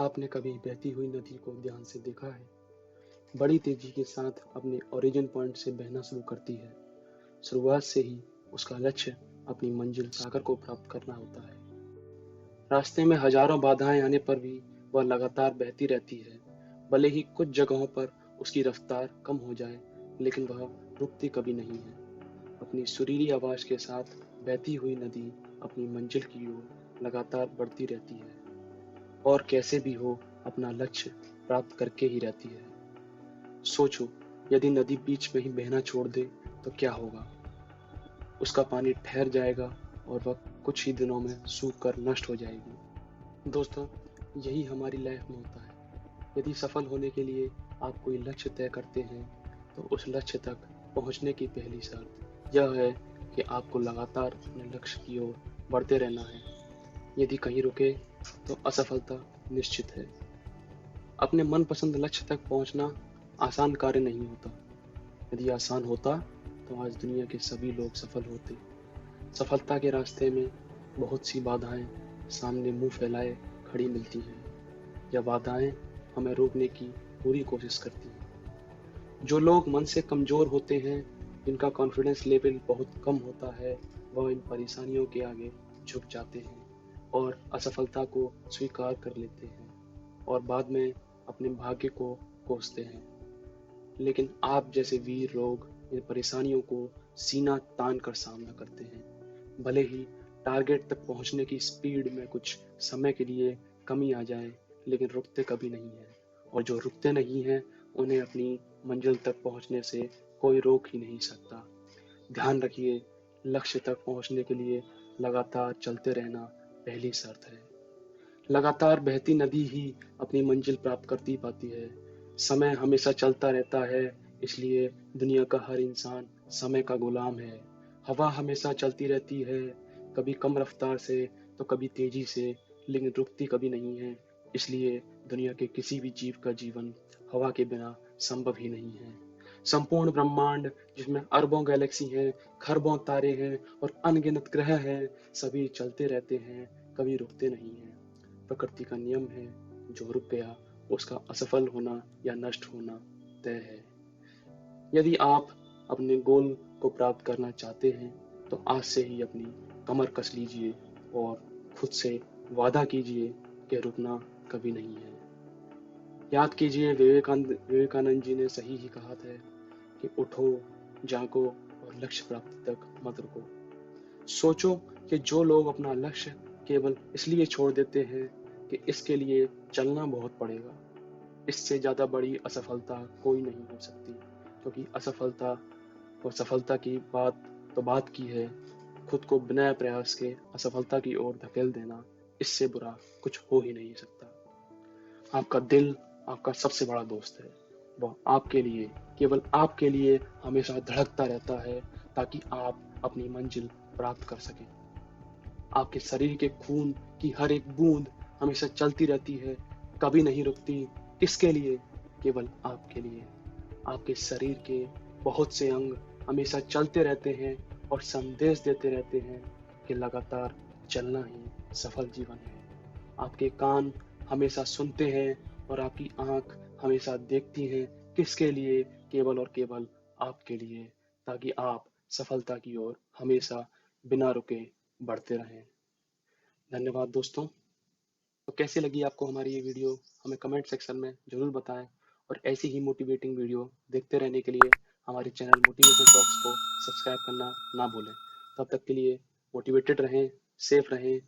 आपने कभी बहती हुई नदी को ध्यान से देखा है? बड़ी तेजी के साथ अपने ओरिजिन पॉइंट से बहना शुरू करती है। शुरुआत से ही उसका लक्ष्य अपनी मंजिल सागर को प्राप्त करना होता है। रास्ते में हजारों बाधाएं आने पर भी वह लगातार बहती रहती है। भले ही कुछ जगहों पर उसकी रफ्तार कम हो जाए, लेकिन वह रुकती कभी नहीं है। अपनी सुरीली आवाज के साथ बहती हुई नदी अपनी मंजिल की ओर लगातार बढ़ती रहती है और कैसे भी हो अपना लक्ष्य प्राप्त करके ही रहती है। सोचो, यदि नदी बीच में ही बहना छोड़ दे तो क्या होगा? उसका पानी ठहर जाएगा और वह कुछ ही दिनों में सूख कर नष्ट हो जाएगी। दोस्तों, यही हमारी लाइफ में होता है। यदि सफल होने के लिए आप कोई लक्ष्य तय करते हैं, तो उस लक्ष्य तक पहुंचने की पहली शर्त यह है कि आपको लगातार अपने लक्ष्य की ओर बढ़ते रहना है। यदि कहीं रुके तो असफलता निश्चित है। अपने मनपसंद लक्ष्य तक पहुंचना आसान कार्य नहीं होता। यदि आसान होता तो आज दुनिया के सभी लोग सफल होते। सफलता के रास्ते में बहुत सी बाधाएं सामने मुंह फैलाए खड़ी मिलती हैं। यह बाधाएं हमें रोकने की पूरी कोशिश करती हैं। जो लोग मन से कमजोर होते हैं, जिनका कॉन्फिडेंस लेवल बहुत कम होता है, वह इन परेशानियों के आगे झुक जाते हैं और असफलता को स्वीकार कर लेते हैं और बाद में अपने भाग्य को कोसते हैं। लेकिन आप जैसे वीर लोग इन परेशानियों को सीना तान कर सामना करते हैं। भले ही टारगेट तक पहुंचने की स्पीड में कुछ समय के लिए कमी आ जाए, लेकिन रुकते कभी नहीं है। और जो रुकते नहीं हैं, उन्हें अपनी मंजिल तक पहुंचने से कोई रोक ही नहीं सकता। ध्यान रखिए, लक्ष्य तक पहुंचने के लिए लगातार चलते रहना पहली शर्त है। लगातार बहती नदी ही अपनी मंजिल प्राप्त करती पाती है। समय हमेशा चलता रहता है, इसलिए दुनिया का हर इंसान समय का गुलाम है। हवा हमेशा चलती रहती है, कभी कम रफ्तार से तो कभी तेजी से, लेकिन रुकती कभी नहीं है। इसलिए दुनिया के किसी भी जीव का जीवन हवा के बिना संभव ही नहीं है। संपूर्ण ब्रह्मांड, जिसमें अरबों गैलेक्सी हैं, खरबों तारे हैं और अनगिनत ग्रह हैं, सभी चलते रहते हैं, कभी रुकते नहीं हैं। प्रकृति का नियम है, जो रुक गया उसका असफल होना या नष्ट होना तय है। यदि आप अपने गोल को प्राप्त करना चाहते हैं, तो आज से ही अपनी कमर कस लीजिए और खुद से वादा कीजिए कि रुकना कभी नहीं है। याद कीजिए, विवेकानंद जी ने सही ही कहा था कि उठो, जागो और लक्ष्य प्राप्ति तक मत रुको। सोचो कि जो लोग अपना लक्ष्य केवल इसलिए छोड़ देते हैं कि इसके लिए चलना बहुत पड़ेगा, इससे ज्यादा बड़ी असफलता कोई नहीं हो सकती। क्योंकि असफलता और सफलता की बात की है, खुद को बिना प्रयास के असफलता की ओर धकेल देना, इससे बुरा कुछ हो ही नहीं सकता। आपका दिल आपका सबसे बड़ा दोस्त है। वह आपके लिए, केवल आपके लिए हमेशा धड़कता रहता है, ताकि आप अपनी मंजिल प्राप्त कर सकें। आपके शरीर के खून की हर एक बूंद हमेशा चलती रहती है, कभी नहीं रुकती। किसके लिए? केवल आपके लिए। आपके शरीर के बहुत से अंग हमेशा चलते रहते हैं और संदेश देते रहते हैं कि लगातार चलना ही सफल जीवन है। आपके कान हमेशा सुनते हैं और आपकी आंख हमेशा देखती है। किसके लिए? केवल और केवल आपके लिए, ताकि आप सफलता की ओर हमेशा बिना रुके बढ़ते रहें। धन्यवाद दोस्तों। तो कैसी लगी आपको हमारी ये वीडियो, हमें कमेंट सेक्शन में ज़रूर बताएं और ऐसी ही मोटिवेटिंग वीडियो देखते रहने के लिए हमारे चैनल मोटिवेशन टॉक्स को सब्सक्राइब करना ना भूलें। तब तक के लिए मोटिवेटेड रहें, सेफ रहें